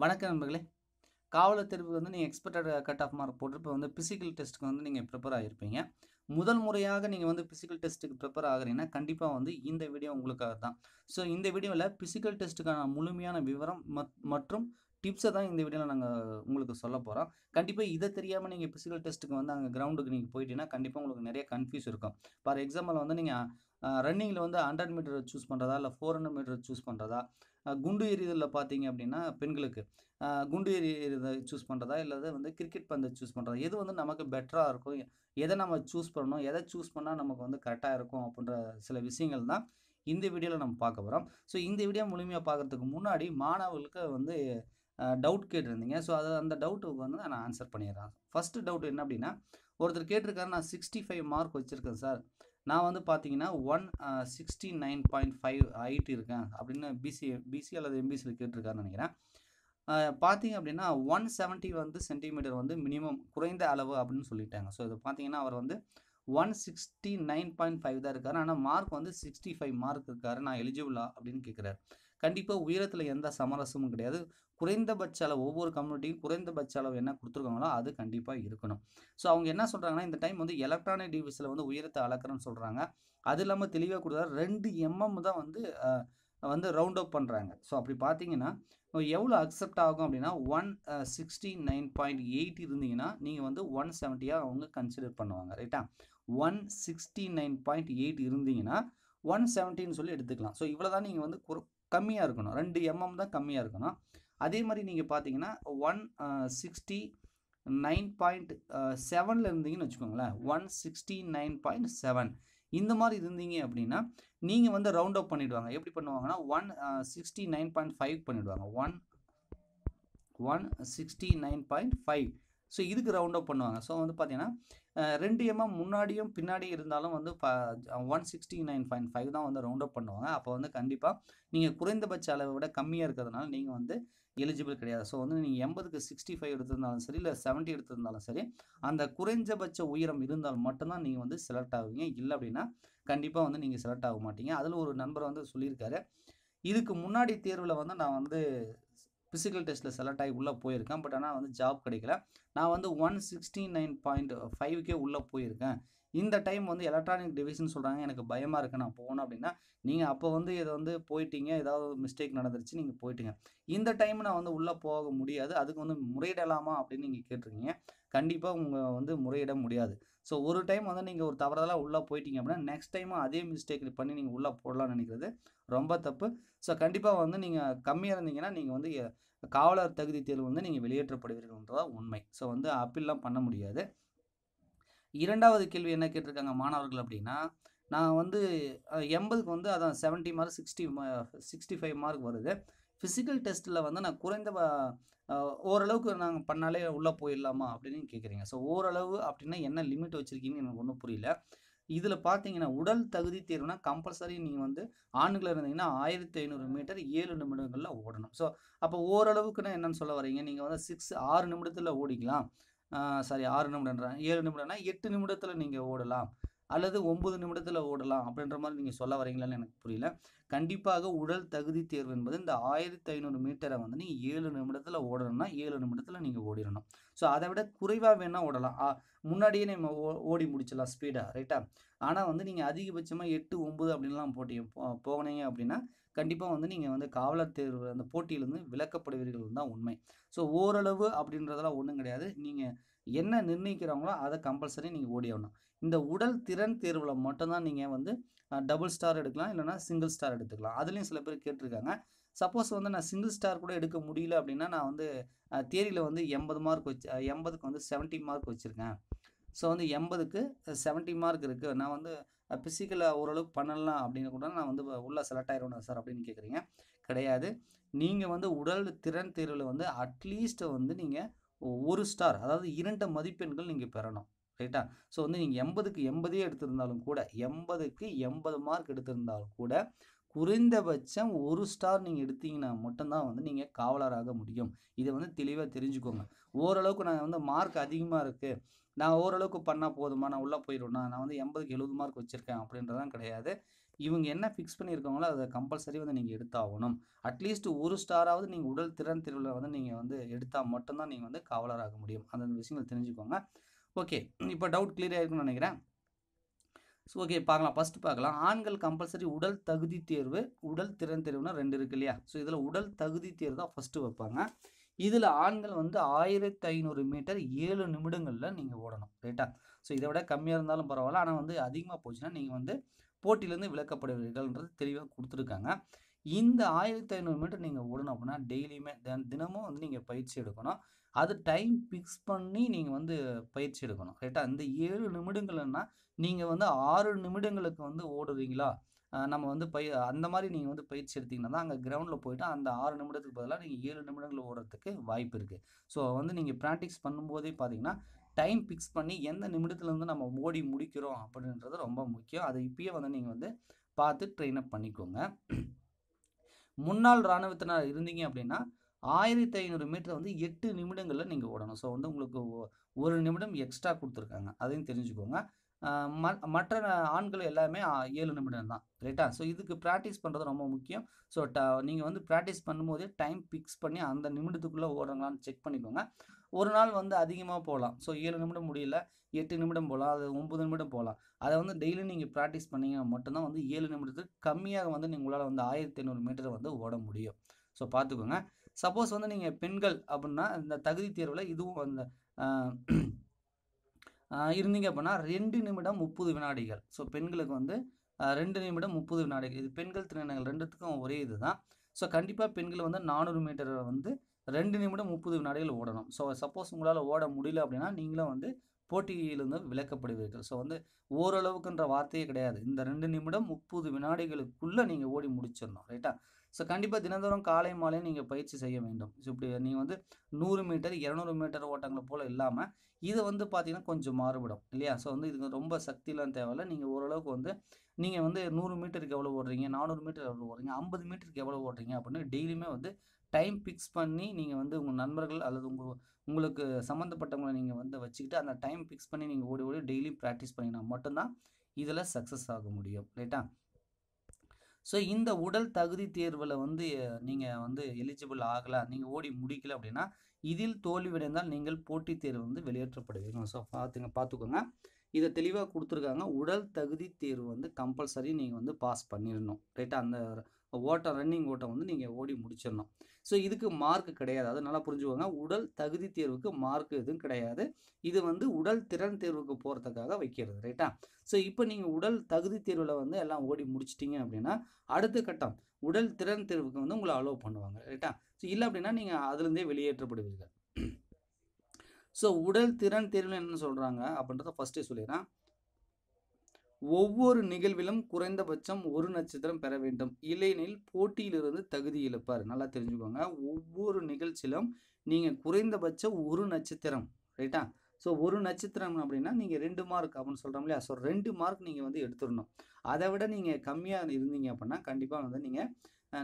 வணக்கம் நண்பர்களே. காவலர் தேர்வுக்கு நீங்கள் எக்ஸ்பெக்டட் கட் ஆஃப் மார்க் போட்டு இப்போ பிசிக்கல் டெஸ்ட்டுக்கு நீங்கள் ப்ரிப்பேர் ஆகியிருப்பீங்க. முதல் முறையாக நீங்கள் பிசிக்கல் டெஸ்ட்டுக்கு ப்ரிப்பேர் ஆகுறீங்கன்னா கண்டிப்பாக இந்த வீடியோ உங்களுக்காக தான். ஸோ இந்த வீடியோவில் பிசிக்கல் டெஸ்ட்டுக்கான முழுமையான விவரம் மற்றும் டிப்ஸை தான் இந்த வீடியோவில் நாங்கள் உங்களுக்கு சொல்ல போகிறோம். கண்டிப்பாக இதை தெரியாமல் நீங்கள் பிசிக்கல் டெஸ்ட்டுக்கு அங்கே கிரவுண்டுக்கு நீங்கள் போயிட்டீங்கன்னா கண்டிப்பாக உங்களுக்கு நிறைய கன்ஃபியூஸ் இருக்கும். ஃபார் எக்ஸாம்பிள் நீங்கள் ரன்னிங்கில் 100 மீட்டர் சூஸ் பண்ணுறதா இல்லை 400 மீட்டர் சூஸ் பண்ணுறதா, குண்டு எறிதலில் பார்த்தீங்க அப்படின்னா பெண்களுக்கு குண்டு எறியறத சூஸ் பண்ணுறதா இல்லது கிரிக்கெட் பந்தை சூஸ் பண்ணுறதா, எது நமக்கு பெட்டராக இருக்கும், எதை நம்ம சூஸ் பண்ணணும், எதை சூஸ் பண்ணால் நமக்கு கரெக்டாக இருக்கும் அப்படின்ற சில விஷயங்கள் தான் இந்த வீடியோவில் நம்ம பார்க்க போகிறோம். ஸோ இந்த வீடியோ முழுமையாக பார்க்குறதுக்கு முன்னாடி மாணவர்களுக்கு டவுட் கேட்டிருந்தீங்க. ஸோ அந்த டவுட்டுக்கு நான் ஆன்சர் பண்ணிடுறேன். ஃபஸ்ட்டு டவுட் என்ன அப்படின்னா, ஒருத்தர் கேட்டிருக்காரு, நான் 65 மார்க் வச்சுருக்கேன் சார், நான் பார்த்தீங்கன்னா 169.5 ஹைட் இருக்கேன் அப்படின்னு பிசி அல்லது எம்பிசியில் கேட்டிருக்காருன்னு நினைக்கிறேன். பார்த்தீங்க அப்படின்னா 170 சென்டிமீட்டர் மினிமம் குறைந்த அளவு அப்படின்னு சொல்லிட்டாங்க. ஸோ இது பார்த்தீங்கன்னா அவர் 169.5 தான் இருக்காரு. ஆனால் மார்க் 65 மார்க் இருக்காரு. நான் எலிஜிபிளா அப்படின்னு கேட்குறாரு. கண்டிப்பாக உயரத்தில் எந்த சமரசமும் கிடையாது. குறைந்தபட்ச அளவு ஒவ்வொரு கம்யூனிட்டியும் குறைந்தபட்ச அளவு என்ன கொடுத்துருக்காங்களோ அது கண்டிப்பாக இருக்கணும். ஸோ அவங்க என்ன சொல்கிறாங்கன்னா, இந்த டைம் எலக்ட்ரானிக் டிவைஸில் உயரத்தை அளக்குறேன்னு சொல்கிறாங்க. அது இல்லாமல் தெளிவாக கொடுத்தாரு 2 mm தான் ரவுண்ட் அப் பண்ணுறாங்க. ஸோ அப்படி பார்த்தீங்கன்னா எவ்வளோ அக்செப்ட் ஆகும் அப்படின்னா 169.8 இருந்தீங்கன்னா நீங்கள் 170 அவங்க கன்சிடர் பண்ணுவாங்க. ரைட்டா? 169.8 இருந்தீங்கன்னா 170ன்னு சொல்லி எடுத்துக்கலாம். ஸோ இவ்வளோ தான் நீங்கள் கம்மியாக இருக்கணும். 2 mm தான் கம்மியாக இருக்கணும். அதே மாதிரி நீங்கள் பார்த்தீங்கன்னா 169.7 இருந்தீங்கன்னு வச்சுக்கோங்களேன். 169.7 இந்த மாதிரி இருந்தீங்க அப்படின்னா நீங்கள் ரவுண்ட் அப் பண்ணிவிடுவாங்க. எப்படி பண்ணுவாங்கன்னா 169.5 பண்ணிவிடுவாங்க. 169.5. ஸோ இதுக்கு ரவுண்ட் அப் பண்ணுவாங்க. ஸோ பார்த்தீங்கன்னா 2 mm முன்னாடியும் பின்னாடியும் இருந்தாலும் 169.5 தான் ரவுண்ட் அப் பண்ணுவாங்க. அப்போ கண்டிப்பாக நீங்கள் குறைந்தபட்ச அளவை விட கம்மியாக இருக்கிறதுனால நீங்கள் எலிஜிபிள் கிடையாது. ஸோ நீங்கள் 80க்கு 65 எடுத்திருந்தாலும் சரி, இல்லை 70 எடுத்திருந்தாலும் சரி, அந்த குறைஞ்சபட்ச உயரம் இருந்தால் மட்டும்தான் நீங்கள் செலக்ட் ஆகுவீங்க. இல்லை அப்படின்னா கண்டிப்பாக நீங்கள் செலக்ட் ஆக மாட்டீங்க. அதில் ஒரு நண்பர் சொல்லியிருக்காரு, இதுக்கு முன்னாடி தேர்வில் நான் ஃபிசிக்கல் டெஸ்ட்டில் செலக்ட் ஆகி உள்ளே போயிருக்கேன். பட் ஆனால் ஜாப் கிடைக்கல. நான் 169.5க்கே உள்ளே போயிருக்கேன். இந்த டைம் எலக்ட்ரானிக் டிவைஸ்ன்னு சொல்கிறாங்க, எனக்கு பயமாக இருக்குது நான் போகணும் அப்படின்னா, நீங்கள் அப்போ இதை போயிட்டீங்க, ஏதாவது மிஸ்டேக் நடந்துருச்சு, நீங்கள் போயிட்டீங்க. இந்த டைம் நான் உள்ளே போக முடியாது, அதுக்கு முறையிடலாமா அப்படின்னு நீங்கள் கேட்டிருக்கீங்க. கண்டிப்பாக உங்கள் முறையிட முடியாது. ஸோ ஒரு டைம் நீங்கள் ஒரு தவறுதலாக உள்ளே போயிட்டீங்க அப்படின்னா நெக்ஸ்ட் டைமும் அதே மிஸ்டேக் பண்ணி நீங்கள் உள்ளே போடலாம்னு நினைக்கிறது ரொம்ப தப்பு. ஸோ கண்டிப்பாக நீங்கள் கம்மியாக இருந்தீங்கன்னா நீங்கள் காவலர் தகுதி தேர்வு நீங்கள் வெளியேற்றப்படுவீர்கள்ன்றதான் உண்மை. ஸோ அப்பீல்லாம் பண்ண முடியாது. இரண்டாவது கேள்வி என்ன கேட்டிருக்காங்க மாணவர்கள் அப்படின்னா, நான் 80க்கு அதான் 70 மார்க் 65 மார்க் வருது. ஃபிசிக்கல் டெஸ்ட்டில் நான் குறைந்த ஓரளவுக்கு நாங்கள் பண்ணாலே உள்ளே போயிடலாமா அப்படின்னு கேட்குறீங்க. ஸோ ஓரளவு அப்படின்னா என்ன லிமிட் வச்சுருக்கீங்கன்னு எனக்கு ஒன்றும் புரியல. இதில் பார்த்தீங்கன்னா உடல் தகுதி தேர்வுனா கம்பல்சரி நீங்கள் ஆண்கள் இருந்தீங்கன்னா 1500 மீட்டர் 7 நிமிடங்களில் ஓடணும். ஸோ அப்போ ஓரளவுக்குன்னா என்னன்னு சொல்ல வரீங்க, நீங்கள் 6 நிமிடத்தில் ஓடிக்கலாம். சாரி 6 நிமிடம்ன்றேன், 7 நிமிடம்னா 8 நிமிடத்தில் நீங்கள் ஓடலாம், அல்லது 9 நிமிடத்தில் ஓடலாம் அப்படின்ற மாதிரி நீங்கள் சொல்ல வரீங்களான்னு எனக்கு புரியல. கண்டிப்பாக உடல் தகுதி தேர்வு என்பது இந்த 1500 மீட்டரை நீங்கள் 7 நிமிடத்தில் ஓடணும்னா 7 நிமிடத்தில் நீங்கள் ஓடிடணும். ஸோ அதை விட குறைவாக வேணால் ஓடலாம். முன்னாடியே நம்ம ஓடி முடிச்சிடலாம் ஸ்பீடாக. ரைட்டா? ஆனால் நீங்கள் அதிகபட்சமாக 8, 9 அப்படின்லாம் போனீங்க அப்படின்னா கண்டிப்பாக நீங்கள் காவலர் தேர்வு அந்த போட்டியிலேருந்து விலக்கப்படுவீர்கள் தான் உண்மை. ஸோ ஓரளவு அப்படின்றதெல்லாம் ஒன்றும் கிடையாது. நீங்கள் என்ன நிர்ணயிக்கிறாங்களோ அதை கம்பல்சரி நீங்கள் ஓடி ஆகணும். இந்த உடல் திறன் தேர்வில் மட்டும்தான் நீங்கள் டபுள் ஸ்டார் எடுக்கலாம், இல்லைனா சிங்கிள் ஸ்டார் எடுத்துக்கலாம். அதுலேயும் சில பேர் கேட்டிருக்காங்க. சப்போஸ் நான் சிங்கிள் ஸ்டார் கூட எடுக்க முடியல அப்படின்னா நான் தியரியில் 80 மார்க் வச்சு 80க்கு 70 மார்க் வச்சுருக்கேன். ஸோ 80க்கு 70 மார்க் இருக்குது, நான் ஃபிசிக்கலாக ஓரளவுக்கு பண்ணலாம் அப்படின்னு கூட நான் உள்ளே செலக்ட் ஆயிடுவேன் சார் அப்படின்னு கேட்குறீங்க. கிடையாது. நீங்கள் உடல் திறன் தேர்வில் அட்லீஸ்ட் நீங்கள் 1 ஸ்டார், அதாவது 2 மதிப்பெண்கள் நீங்கள் பெறணும். ரைட்டா? ஸோ நீங்கள் 80க்கு 80 எடுத்திருந்தாலும் கூட, 80க்கு 80 மார்க் எடுத்திருந்தாலும் கூட குறைந்தபட்சம் 1 ஸ்டார் நீங்கள் எடுத்தீங்கன்னா மட்டும்தான் நீங்கள் காவலராக முடியும். இதை தெளிவாக தெரிஞ்சுக்கோங்க. ஓரளவுக்கு நான் மார்க் அதிகமாக இருக்குது, நான் ஓரளவுக்கு பண்ணால் போதுமா, நான் உள்ளே போயிடுவேன்னா, நான் 80க்கு 70 மார்க் வச்சுருக்கேன் அப்படின்றதான் கிடையாது. இவங்க என்ன ஃபிக்ஸ் பண்ணியிருக்காங்களோ அதை கம்பல்சரி வந்து நீங்கள் எடுத்தாகணும். அட்லீஸ்ட் ஒரு ஸ்டாராவது நீங்கள் உடல் திறன் தேர்வில் வந்து நீங்கள் வந்து எடுத்தால் மட்டும்தான் நீங்கள் வந்து காவலராக முடியும். அந்த விஷயங்கள் தெரிஞ்சுக்கோங்க. ஓகே, இப்போ டவுட் கிளியர் ஆயிருக்குன்னு நினைக்கிறேன். ஸோ ஓகே, பார்க்கலாம். ஃபர்ஸ்ட் பார்க்கலாம். ஆண்கள் கம்பல்சரி உடல் தகுதி தேர்வு, உடல் திறன் தேர்வுனா 2 இருக்கு இல்லையா? ஸோ இதில் உடல் தகுதி தேர்வு தான் ஃபஸ்ட்டு வைப்பாங்க. இதில் ஆண்கள் வந்து 1500 மீட்டர் 7 நிமிடங்களில் நீங்கள் ஓடணும். ரைட்டா? ஸோ இதை விட கம்மியாக இருந்தாலும் பரவாயில்ல. ஆனால் வந்து அதிகமாக போச்சுன்னா நீங்கள் வந்து போட்டியிலேருந்து விலக்கப்படுவீர்கள்ன்றது தெளிவாக கொடுத்துருக்காங்க. இந்த 1500 மீட்டர் நீங்கள் ஓடணும் அப்படின்னா டெய்லியுமே தினமும் வந்து நீங்கள் பயிற்சி எடுக்கணும். அது டைம் ஃபிக்ஸ் பண்ணி நீங்கள் வந்து பயிற்சி எடுக்கணும். ரைட்டா? இந்த 7 நிமிடங்கள்னா நீங்கள் வந்து 6 நிமிடங்களுக்கு வந்து ஓடுறீங்களா? நம்ம வந்து அந்த மாதிரி நீங்கள் வந்து பயிற்சி எடுத்தீங்கன்னா தான் அங்கே கிரவுண்டில் போயிட்டு அந்த 6 நிமிடத்துக்கு பதிலாக நீங்கள் 7 நிமிடங்கள் ஓடுறதுக்கு வாய்ப்பு இருக்குது. ஸோ வந்து நீங்கள் ப்ராக்டிஸ் பண்ணும்போதே பார்த்தீங்கன்னா டைம் ஃபிக்ஸ் பண்ணி எந்த நிமிடத்துலேருந்து நம்ம ஓடி முடிக்கிறோம் அப்படின்றது ரொம்ப முக்கியம். அதை இப்பயே வந்து நீங்கள் வந்து பார்த்து ட்ரெயின் அப் பண்ணிக்கோங்க. முன்னாள் இராணுவத்தினர் இருந்தீங்க அப்படின்னா 1500 மீட்டர் வந்து 8 நிமிடங்களில் நீங்கள் ஓடணும். ஸோ வந்து உங்களுக்கு 1 நிமிடம் எக்ஸ்ட்ரா கொடுத்துருக்காங்க, அதையும் தெரிஞ்சுக்கோங்க. மற்ற ஆண்கள் எல்லாமே 7 நிமிடம் தான். ரைட்டா? ஸோ இதுக்கு ப்ராக்டிஸ் பண்ணுறது ரொம்ப முக்கியம். ஸோ நீங்கள் வந்து ப்ராக்டிஸ் பண்ணும்போதே டைம் ஃபிக்ஸ் பண்ணி அந்த நிமிடத்துக்குள்ளே ஓடுறாங்களான்னு செக் பண்ணிக்கோங்க. ஒரு நாள் வந்து அதிகமாக போகலாம். ஸோ 7 நிமிடம் முடியல, 8 நிமிடம் போகலாம், அது 9 நிமிடம் போகலாம். அதை வந்து டெய்லியும் நீங்கள் ப்ராக்டிஸ் பண்ணீங்கன்னா மட்டும்தான் வந்து 7 நிமிடத்துக்கு கம்மியாக வந்து உங்களால் வந்து 1500 மீட்டர் வந்து ஓட முடியும். ஸோ பார்த்துக்கோங்க. சப்போஸ் வந்து நீங்கள் பெண்கள் அப்படின்னா இந்த தகுதி தேர்வில் இதுவும் அந்த இருந்தீங்க அப்படின்னா 2 நிமிடம் 30 வினாடிகள். ஸோ பெண்களுக்கு வந்து 2 நிமிடம் 30 வினாடிகள். இது பெண்கள் திறனங்கள் 2த்துக்கும் ஒரே இது தான். ஸோ கண்டிப்பாக பெண்கள் வந்து 400 மீட்டர் வந்து 2 நிமிடம் 30 வினாடிகள் ஓடணும். ஸோ சப்போஸ் உங்களால் ஓட முடியல அப்படின்னா நீங்களும் வந்து போட்டியிலிருந்து விலக்கப்படுவீர்கள். ஸோ வந்து ஓரளவுக்குன்ற வார்த்தையே கிடையாது. இந்த 2 நிமிடம் 30 வினாடிகளுக்குள்ளே நீங்கள் ஓடி முடிச்சிடணும். ரைட்டா? ஸோ கண்டிப்பாக தினந்தோறும் காலை மாலையும் நீங்கள் பயிற்சி செய்ய வேண்டும். ஸோ இப்படி நீங்கள் வந்து 100 மீட்டர் 200 மீட்டர் ஓட்டங்களை போல் இல்லாமல் இது வந்து பார்த்தீங்கன்னா கொஞ்சம் மாறுபடும் இல்லையா? ஸோ வந்து இதுக்கு ரொம்ப சக்திலாம் தேவையில்ல. நீங்கள் ஓரளவுக்கு வந்து நீங்கள் வந்து 100 மீட்டருக்கு எவ்வளோ ஓடுறீங்க, 400 மீட்டர் எவ்வளோ ஓடுறீங்க, 50 மீட்டருக்கு எவ்வளோ ஓடுறீங்க அப்படின்னு டெய்லியுமே வந்து டைம் ஃபிக்ஸ் பண்ணி நீங்கள் வந்து உங்கள் நண்பர்கள் அல்லது உங்களுக்கு சம்மந்தப்பட்டவங்களை நீங்கள் வந்து வச்சுக்கிட்டு அந்த டைம் ஃபிக்ஸ் பண்ணி நீங்கள் ஓடி ஓடி டெய்லியும் ப்ராக்டிஸ் பண்ணிங்கன்னா மட்டும்தான் இதில் சக்ஸஸ் ஆக முடியும். ரைட்டா? ஸோ இந்த உடல் தகுதி தேர்வில் வந்து நீங்கள் வந்து எலிஜிபிள் ஆகலை, நீங்கள் ஓடி முடிக்கல அப்படின்னா இதில் தோல்வியடைந்தால் நீங்கள் போட்டித் தேர்வு வந்து வெளியேற்றப்படுவீங்க. ஸோ பார்த்துக்கோங்க. இதை தெளிவாக கொடுத்துருக்காங்க. உடல் தகுதி தேர்வு வந்து கம்பல்சரி நீங்கள் வந்து பாஸ் பண்ணிடணும். ரைட்டா? அந்த ரன்னிங் ஓட்டம் வந்து நீங்கள் ஓடி முடிச்சிடணும். ஸோ இதுக்கு மார்க் கிடையாது. அதை நல்லா புரிஞ்சுக்கோங்க. உடல் தகுதி தேர்வுக்கு மார்க் எதுவும் கிடையாது. இது வந்து உடல் திறன் தேர்வுக்கு போகிறதுக்காக வைக்கிறது. ரைட்டா? ஸோ இப்போ நீங்கள் உடல் தகுதி தேர்வில் வந்து எல்லாம் ஓடி முடிச்சிட்டிங்க அப்படின்னா அடுத்த கட்டம் உடல் திறன் தேர்வுக்கு வந்து உங்களை அலோவ் பண்ணுவாங்க. ரைட்டா? ஸோ இல்லை அப்படின்னா நீங்கள் அதுலேருந்தே வெளியேற்றப்படுவீர்கள். ஸோ உடல் திறன் தேர்வில் என்ன சொல்கிறாங்க அப்படின்றத ஃபஸ்ட்டே சொல்லிடுறேன். ஒவ்வொரு நிகழ்விலும் குறைந்தபட்சம் 1 நட்சத்திரம் பெற வேண்டும், இல்லையெனில் போட்டியிலிருந்து தகுதி இழப்பார். நல்லா தெரிஞ்சுக்கோங்க. ஒவ்வொரு நிகழ்ச்சியிலும் நீங்கள் குறைந்தபட்சம் 1 நட்சத்திரம். ரைட்டா? ஸோ 1 நட்சத்திரம் அப்படின்னா நீங்கள் 2 மார்க் அப்படின்னு சொல்கிறோம் இல்லையா? ஸோ 2 மார்க் நீங்கள் வந்து எடுத்துடணும். அதை விட நீங்கள் கம்மியாக இருந்தீங்க அப்படின்னா கண்டிப்பாக வந்து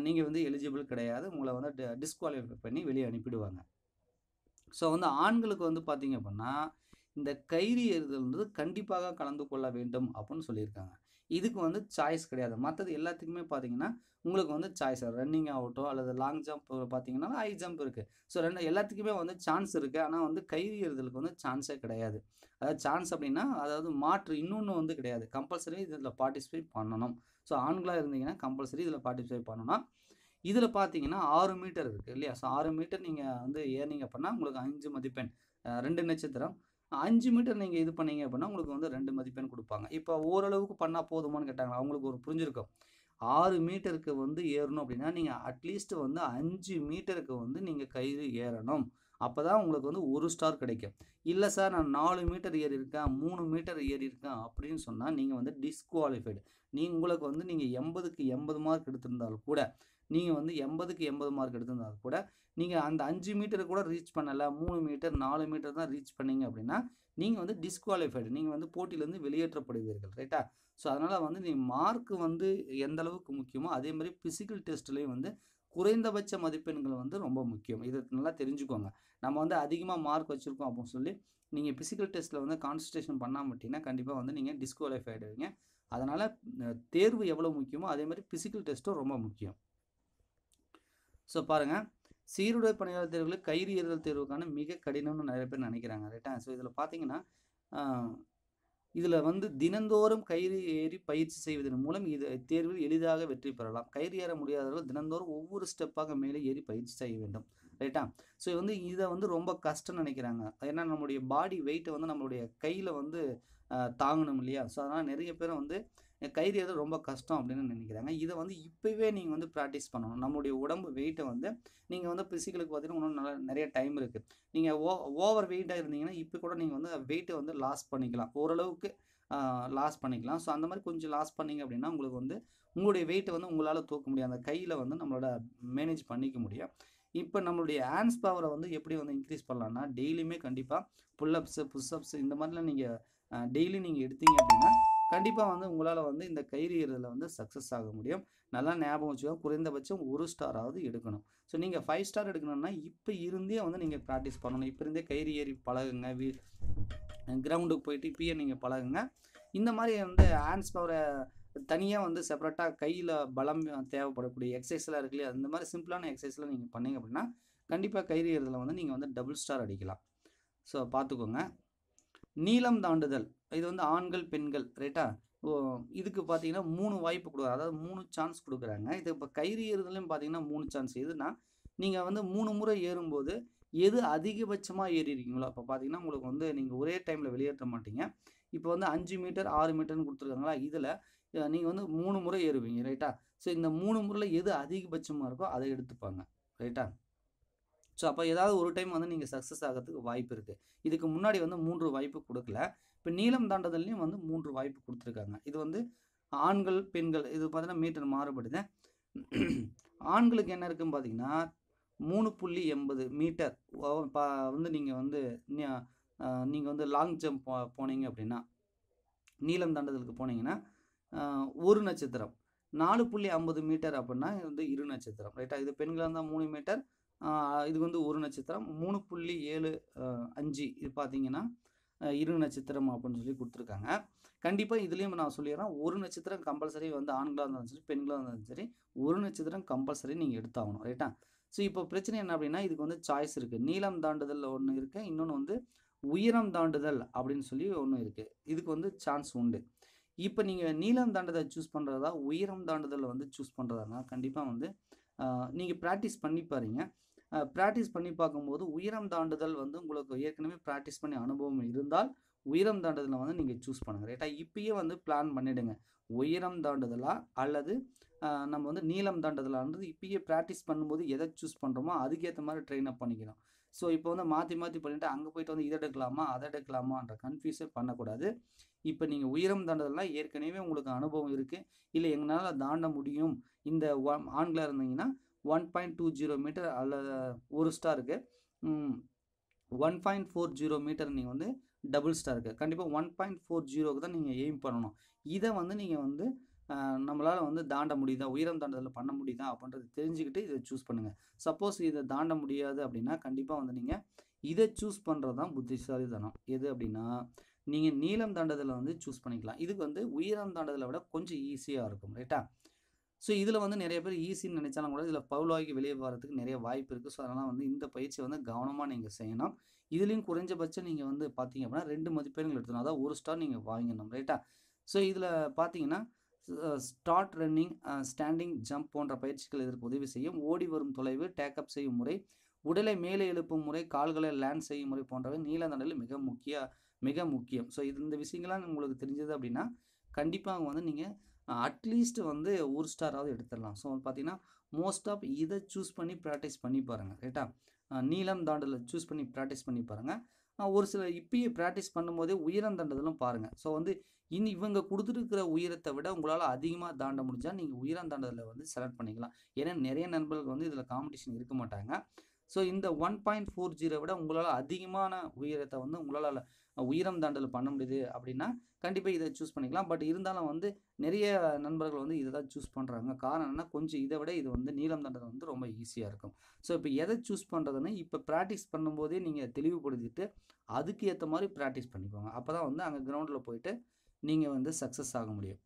நீங்கள் வந்து எலிஜிபிள் கிடையாது. உங்களை வந்து டிஸ்குவாலிஃபை பண்ணி வெளியே அனுப்பிடுவாங்க. ஸோ வந்து ஆண்களுக்கு வந்து பார்த்தீங்க அப்படின்னா இந்த கயிறு எறிதல்ன்றது கண்டிப்பாக கலந்து கொள்ள வேண்டும் அப்படின்னு சொல்லியிருக்காங்க. இதுக்கு வந்து சாய்ஸ் கிடையாது. மற்றது எல்லாத்துக்குமே பார்த்தீங்கன்னா உங்களுக்கு வந்து சாய்ஸ் ரன்னிங் ஆகட்டும் அல்லது லாங் ஜம்ப் பார்த்தீங்கன்னா ஹை ஜம்ப் இருக்குது. ஸோ எல்லாத்துக்குமே வந்து சான்ஸ் இருக்குது. ஆனால் வந்து கயிறு எறிதலுக்கு வந்து சான்ஸே கிடையாது. அதாவது சான்ஸ் அப்படின்னா அதாவது மாற்று இன்னொன்று வந்து கிடையாது. கம்பல்சரி இதில் பார்ட்டிசிபேட் பண்ணணும். ஸோ ஆண்களாக இருந்தீங்கன்னா கம்பல்சரி இதில் பார்ட்டிசிபேட் பண்ணணும். இதில் பார்த்தீங்கன்னா 6 மீட்டர் இருக்குது இல்லையா? ஸோ 6 மீட்டர் நீங்கள் வந்து ஏறினீங்க அப்படின்னா உங்களுக்கு 5 மதிப்பெண், 2 நட்சத்திரம். 5 மீட்டர் நீங்கள் இது பண்ணீங்க அப்படின்னா உங்களுக்கு வந்து 2 மதிப்பெண் கொடுப்பாங்க. இப்போ ஓரளவுக்கு பண்ணால் போதுமான்னு கேட்டாங்க. அவங்களுக்கு ஒரு புரிஞ்சிருக்கும். 6 மீட்டருக்கு வந்து ஏறணும் அப்படின்னா நீங்கள் அட்லீஸ்ட் வந்து 5 மீட்டருக்கு வந்து நீங்கள் கயிறு ஏறணும். அப்போ தான் உங்களுக்கு வந்து 1 ஸ்டார் கிடைக்கும். இல்லை சார் நான் 4 மீட்டர் ஏறி இருக்கேன், 3 மீட்டர் ஏறி இருக்கேன் அப்படின்னு சொன்னால் நீங்கள் வந்து டிஸ்குவாலிஃபைடு. உங்களுக்கு வந்து நீங்கள் 80க்கு 80 மார்க் எடுத்திருந்தாலும் கூட நீங்கள் வந்து 80க்கு 80 மார்க் எடுத்திருந்தாலும் கூட நீங்கள் அந்த 5 மீட்டர் கூட ரீச் பண்ணலை, 3 மீட்டர் 4 மீட்டர் தான் ரீச் பண்ணீங்க அப்படின்னா நீங்கள் வந்து டிஸ்குவாலிஃபைடு, நீங்கள் வந்து போட்டியிலேருந்து வெளியேற்றப்படுவீர்கள். ரைட்டா? ஸோ அதனால் வந்து நீங்கள் மார்க் வந்து எந்த அளவுக்கு முக்கியமோ அதே மாதிரி ஃபிசிக்கல் டெஸ்ட்லேயும் வந்து குறைந்தபட்ச மதிப்பெண்கள் வந்து ரொம்ப முக்கியம். இதை நல்லா தெரிஞ்சுக்கோங்க. நம்ம வந்து அதிகமாக மார்க் வச்சுருக்கோம் அப்படின்னு சொல்லி நீங்கள் ஃபிசிக்கல் டெஸ்ட்டில் வந்து கான்சன்ட்ரேஷன் பண்ணாமல் விட்டீங்கன்னா கண்டிப்பாக வந்து நீங்கள் டிஸ்குவாலிஃபை ஆகிடுவீங்க. அதனால் தேர்வு எவ்வளோ முக்கியமோ அதே மாதிரி ஃபிசிக்கல் டெஸ்ட்டும் ரொம்ப முக்கியம். ஸோ பாருங்கள், சீருடை பணியாளர் தேர்வுகளுக்கு கயிறு ஏறுதல் தேர்வுக்கான மிக கடினம்னு நிறைய பேர் நினைக்கிறாங்க, ரைட்டா? ஸோ இதில் பார்த்தீங்கன்னா இதில் வந்து தினந்தோறும் கயிறு ஏறி பயிற்சி செய்வதன் மூலம் தேர்வில் எளிதாக வெற்றி பெறலாம். கயிறு ஏற முடியாதவர்கள் தினந்தோறும் ஒவ்வொரு ஸ்டெப்பாக மேலே ஏறி பயிற்சி செய்ய வேண்டும், ரைட்டா? ஸோ வந்து இதை வந்து ரொம்ப கஷ்டம்னு நினைக்கிறாங்க. ஏன்னா நம்மளுடைய பாடி வெயிட்டை வந்து நம்மளுடைய கையில் வந்து தாங்கணும் இல்லையா? ஸோ அதனால் நிறைய பேர் வந்து கயிறு ஏறது ரொம்ப கஷ்டம் அப்படின்னு நினைக்கிறாங்க. இதை வந்து இப்போவே நீங்கள் வந்து ப்ராக்டிஸ் பண்ணணும். நம்மளுடைய உடம்பு வெயிட்டை வந்து நீங்கள் வந்து ஃபிசிக்கலுக்கு பார்த்தீங்கன்னா இன்னும் நிறைய டைம் இருக்குது. நீங்கள் ஓவர் வெயிட்டாக இருந்தீங்கன்னா இப்போ கூட நீங்கள் வந்து வெயிட்டை வந்து லாஸ் பண்ணிக்கலாம், ஓரளவுக்கு லாஸ் பண்ணிக்கலாம். ஸோ அந்த மாதிரி கொஞ்சம் லாஸ் பண்ணிங்க அப்படின்னா உங்களுக்கு வந்து உங்களுடைய வெயிட்டை வந்து உங்களால் தூக்க முடியும், அந்த கையில் வந்து நம்மளோட மேனேஜ் பண்ணிக்க முடியும். இப்போ நம்மளுடைய ஹேண்ட்ஸ் பவரை வந்து எப்படி வந்து இன்க்ரீஸ் பண்ணலான்னா, டெய்லியுமே கண்டிப்பாக புல்லப்ஸு புஷ்அப்ஸு இந்த மாதிரிலாம் நீங்கள் டெய்லி நீங்கள் எடுத்தீங்க அப்படின்னா கண்டிப்பாக வந்து உங்களால் வந்து இந்த கயிறு ஏறுதலில் வந்து சக்ஸஸ் ஆக முடியும். நல்லா ஞாபகம் வச்சுக்கோங்க, குறைந்தபட்சம் 1 ஸ்டாராவது எடுக்கணும். ஸோ நீங்கள் 5 ஸ்டார் எடுக்கணும்னா இப்போ இருந்தே வந்து நீங்கள் ப்ராக்டிஸ் பண்ணணும். இப்போ இருந்தே கயிறு ஏறி பழகுங்க, கிரவுண்டுக்கு போயிட்டு இப்பயே நீங்கள் பழகுங்க. இந்த மாதிரி வந்து ஹேண்ட்ஸ் பவரை தனியாக வந்து செப்பரேட்டாக கையில் பலம் தேவைப்படக்கூடிய எக்ஸசைஸ்லாம் இருக்கு இல்லையா, அந்த மாதிரி சிம்பிளான எக்ஸசைஸ்லாம் நீங்கள் பண்ணிங்க அப்படின்னா கண்டிப்பாக கயிறு ஏறுதலில் வந்து நீங்கள் வந்து டபுள் ஸ்டார் அடிக்கலாம். ஸோ பார்த்துக்கோங்க. நீளம் தாண்டுதல், இது வந்து ஆண்கள் பெண்கள், ரைட்டா? இதுக்கு பார்த்தீங்கன்னா 3 வாய்ப்பு கொடுக்குறாங்க, அதாவது 3 சான்ஸ் கொடுக்குறாங்க. இது இப்போ கயிறு ஏறுதலையும் பார்த்தீங்கன்னா 3 சான்ஸ். எதுனா நீங்கள் வந்து 3 முறை ஏறும்போது எது அதிகபட்சமாக ஏறிருக்கீங்களோ அப்போ பார்த்தீங்கன்னா உங்களுக்கு வந்து நீங்கள் ஒரே டைமில் வெளியேற்ற மாட்டீங்க. இப்போ வந்து 5 மீட்டர் 6 மீட்டர்னு கொடுத்துருக்காங்களா, இதில் நீங்கள் வந்து 3 முறை ஏறுவீங்க, ரைட்டா? ஸோ இந்த 3 முறையில் எது அதிகபட்சமாக இருக்கோ அதை எடுத்துப்பாங்க, ரைட்டா? ஸோ அப்போ ஏதாவது ஒரு டைம் வந்து நீங்கள் சக்ஸஸ் ஆகிறதுக்கு வாய்ப்பு இருக்குது. இதுக்கு முன்னாடி வந்து 3 வாய்ப்பு கொடுக்கல. இப்போ நீளம் தாண்டுதல்லையும் வந்து 3 வாய்ப்பு கொடுத்துருக்காங்க. இது வந்து ஆண்கள் பெண்கள் இது பார்த்தீங்கன்னா மீட்டர் மாறுபடுது. ஆண்களுக்கு என்ன இருக்குன்னு பார்த்தீங்கன்னா 3.80 மீட்டர் வந்து நீங்கள் வந்து லாங் ஜம்ப் போனீங்க அப்படின்னா, நீளம் தாண்டுதலுக்கு போனீங்கன்னா 1 நட்சத்திரம். 4.50 மீட்டர் அப்படின்னா வந்து 2 நட்சத்திரம், ரைட்டா? இது பெண்களாக இருந்தால் 3 மீட்டர், இது வந்து 1 நட்சத்திரம். 3.75 இது பார்த்தீங்கன்னா 2 நட்சத்திரம் அப்படின்னு சொல்லி கொடுத்துருக்காங்க. கண்டிப்பாக இதுலேயும் நான் சொல்லிடுறேன், 1 நட்சத்திரம் கம்பல்சரி வந்து ஆண்களாக இருந்தாலும் சரி பெண்களாக இருந்தாலும் சரி 1 நட்சத்திரம் கம்பல்சரி நீங்கள் எடுத்தாகணும், ரைட்டா? ஸோ இப்போ பிரச்சனை என்ன அப்படின்னா இதுக்கு வந்து சாய்ஸ் இருக்குது. நீளம் தாண்டுதல் ஒன்று இருக்குது, இன்னொன்று வந்து உயரம் தாண்டுதல் அப்படின்னு சொல்லி ஒன்று இருக்குது. இதுக்கு வந்து சான்ஸ் உண்டு. இப்போ நீங்கள் நீளம் தாண்டுதல் சூஸ் பண்ணுறதா உயரம் தாண்டுதல் வந்து சூஸ் பண்ணுறதா கண்டிப்பாக வந்து நீங்கள் ப்ராக்டிஸ் பண்ணி பாருங்க. ப்ராக்டிஸ் பண்ணி பார்க்கும்போது உயரம் தாண்டுதல் வந்து உங்களுக்கு ஏற்கனவே ப்ராக்டிஸ் பண்ணி அனுபவம் இருந்தால் உயரம் தாண்டுதலை வந்து நீங்கள் சூஸ் பண்ணுங்கள், ரைட்டா? இப்பயே வந்து பிளான் பண்ணிவிடுங்க, உயரம் தாண்டுதலா அல்லது நம்ம வந்து நீளம் தாண்டுதலான்றது இப்பயே ப்ராக்டிஸ் பண்ணும்போது எதை சூஸ் பண்ணுறோமோ அதுக்கேற்ற மாதிரி ட்ரெயின் அப் பண்ணிக்கணும். ஸோ இப்போ வந்து மாற்றி பண்ணிவிட்டு அங்கே போய்ட்டு வந்து இதை எடுக்கலாமா அதை எடுக்கலாமான்ற கன்ஃபியூஸே பண்ணக்கூடாது. இப்போ நீங்கள் உயரம் தாண்டுதலாம் ஏற்கனவே உங்களுக்கு அனுபவம் இருக்குது, இல்லை எங்களால் தாண்ட முடியும் இந்த ஆண்களாக இருந்தீங்கன்னா 1.20 மீட்டர் அல்லது 1 ஸ்டாருக்கு 1.40 மீட்டர் நீங்கள் வந்து டபுள் ஸ்டாருக்கு கண்டிப்பாக 1.40க்கு தான் நீங்கள் எய்ம் பண்ணணும். இதை வந்து நீங்கள் வந்து நம்மளால் வந்து தாண்ட முடியுதா, உயரம் தாண்டுதல் பண்ண முடியுதா அப்படின்றது தெரிஞ்சுக்கிட்டு இதை சூஸ் பண்ணுங்கள். சப்போஸ் இதை தாண்ட முடியாது அப்படின்னா கண்டிப்பாக வந்து நீங்கள் இதை சூஸ் பண்ணுறது தான் புத்திசாலித்தனம். எது அப்படின்னா நீங்கள் நீளம் தாண்டுதலை வந்து சூஸ் பண்ணிக்கலாம். இதுக்கு வந்து உயரம் தாண்டுதலை விட கொஞ்சம் ஈஸியாக இருக்கும், ரைட்டா? ஸோ இதில் வந்து நிறைய பேர் ஈஸின்னு நினச்சாலும் கூட இதில் பவுலாகி வெளியே வரதுக்கு நிறைய வாய்ப்பு இருக்குது. ஸோ அதனால் வந்து இந்த பயிற்சியை வந்து கவனமாக நீங்கள் செய்யணும். இதுலேயும் குறைஞ்சபட்சம் நீங்கள் வந்து பார்த்தீங்க அப்படின்னா 2 மதிப்பெண்கள் எடுத்துக்கணும், அதாவது 1 ஸ்டார் நீங்கள் வாங்கிடணும், ரைட்டா? ஸோ இதில் பார்த்தீங்கன்னா ஸ்டார்ட் ரன்னிங், ஸ்டாண்டிங் ஜம்ப் போன்ற பயிற்சிகள் இதற்கு உதவி செய்யும். ஓடி வரும் தொலைவு, டேக்கப் செய்யும் முறை, உடலை மேலே எழுப்பும் முறை, கால்களை லேண்ட் செய்யும் முறை போன்றவை நீள தாண்டலில் மிக முக்கியம். ஸோ இந்த விஷயங்கள்லாம் உங்களுக்கு தெரிஞ்சது அப்படின்னா கண்டிப்பாக வந்து நீங்கள் அட்லீஸ்ட் வந்து 1 ஸ்டாராவது எடுத்துடலாம். ஸோ பார்த்தீங்கன்னா மோஸ்ட் ஆஃப் இதை சூஸ் பண்ணி ப்ராக்டிஸ் பண்ணி பாருங்கள், ரைட்டா? நீளம் தாண்டலை சூஸ் பண்ணி ப்ராக்டிஸ் பண்ணி பாருங்கள். ஒரு சில இப்பயே ப்ராக்டிஸ் பண்ணும்போதே உயரம் தாண்டதெல்லாம் பாருங்கள். ஸோ வந்து இவங்க கொடுத்துருக்கிற உயரத்தை விட உங்களால் அதிகமாக தாண்ட முடிஞ்சால் நீங்கள் உயரம் தாண்டதில் வந்து செலக்ட் பண்ணிக்கலாம். ஏன்னா நிறைய நண்பர்கள் வந்து இதில் காம்படிஷன் இருக்க மாட்டாங்க. ஸோ இந்த 1.40 விட உங்களால் அதிகமான உயரத்தை வந்து உங்களால் உயரம் தாண்டல் பண்ண முடியுது அப்படின்னா கண்டிப்பாக இதை சூஸ் பண்ணிக்கலாம். பட் இருந்தாலும் வந்து நிறைய நண்பர்கள் வந்து இதை தான் சூஸ் பண்ணுறாங்க. காரணம் என்ன, கொஞ்சம் இதை விட இது வந்து நீளம் தாண்டது வந்து ரொம்ப ஈஸியாக இருக்கும். ஸோ இப்போ எதை சூஸ் பண்ணுறதுன்னு இப்போ ப்ராக்டிஸ் பண்ணும்போதே நீங்கள் தெளிவுபடுத்திட்டு அதுக்கு ஏற்ற மாதிரி ப்ராக்டிஸ் பண்ணிக்கோங்க. அப்போ தான் வந்து அங்கே கிரவுண்டில் போயிட்டு நீங்கள் வந்து சக்ஸஸ் ஆக முடியும்.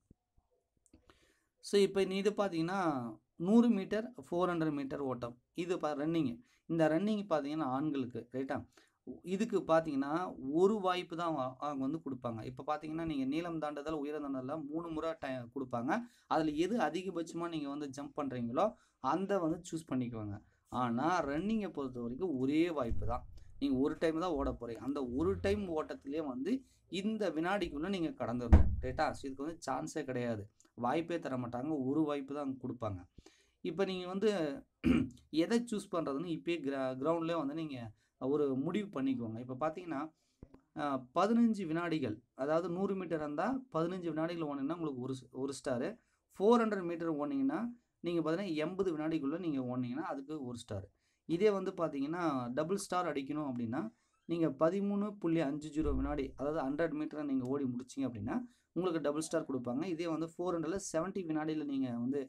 ஸோ இப்போ இது பார்த்தீங்கன்னா 100 மீட்டர் 400 மீட்டர் ஓட்டம் இது ரன்னிங்கு. இந்த ரன்னிங் பார்த்தீங்கன்னா ஆண்களுக்கு ரைட்டா. இதுக்கு பார்த்தீங்கன்னா ஒரு வாய்ப்பு தான் அவங்க வந்து கொடுப்பாங்க. இப்போ பார்த்தீங்கன்னா நீங்கள் நீளம் தாண்டுதல் உயரம் தாண்டுதலில் 3 முறை கொடுப்பாங்க. அதில் எது அதிகபட்சமாக நீங்கள் வந்து ஜம்ப் பண்ணுறீங்களோ அந்த வந்து சூஸ் பண்ணிக்குவாங்க. ஆனால் ரன்னிங்கை பொறுத்த வரைக்கும் ஒரே வாய்ப்பு தான். நீங்கள் ஒரு டைம் தான் ஓட போகிறீங்க. அந்த ஒரு டைம் ஓட்டத்திலே வந்து இந்த வினாடிக்குள்ளே நீங்கள் கடந்துடணும் ரைட்டா. ஸோ இதுக்கு வந்து சான்ஸே கிடையாது. வாய்ப்பே தர மாட்டாங்க. ஒரு வாய்ப்பு தான் கொடுப்பாங்க. இப்போ நீங்கள் வந்து எதை சூஸ் பண்ணுறதுன்னு இப்போயே கிரவுண்ட்லேயே வந்து நீங்கள் ஒரு முடிவு பண்ணிக்கோங்க. இப்போ பார்த்தீங்கன்னா 15 வினாடிகள், அதாவது 100 மீட்டர் இருந்தால் 15 வினாடிகள் ஓடினீங்கன்னா உங்களுக்கு ஒரு ஸ்டாரு. 400 மீட்டர் ஓடினீங்கன்னா நீங்கள் பார்த்தீங்கன்னா 80 வினாடிக்குள்ளே நீங்கள் ஓடினீங்கன்னா அதுக்கு ஒரு ஸ்டார். இதே வந்து பார்த்தீங்கன்னா டபுள் ஸ்டார் அடிக்கணும் அப்படின்னா நீங்கள் 13.50 வினாடி, அதாவது 100 மீட்டரை நீங்கள் ஓடி முடிச்சிங்க அப்படின்னா உங்களுக்கு டபுள் ஸ்டார் கொடுப்பாங்க. இதே வந்து 400ல் 70 வினாடியில் நீங்கள் வந்து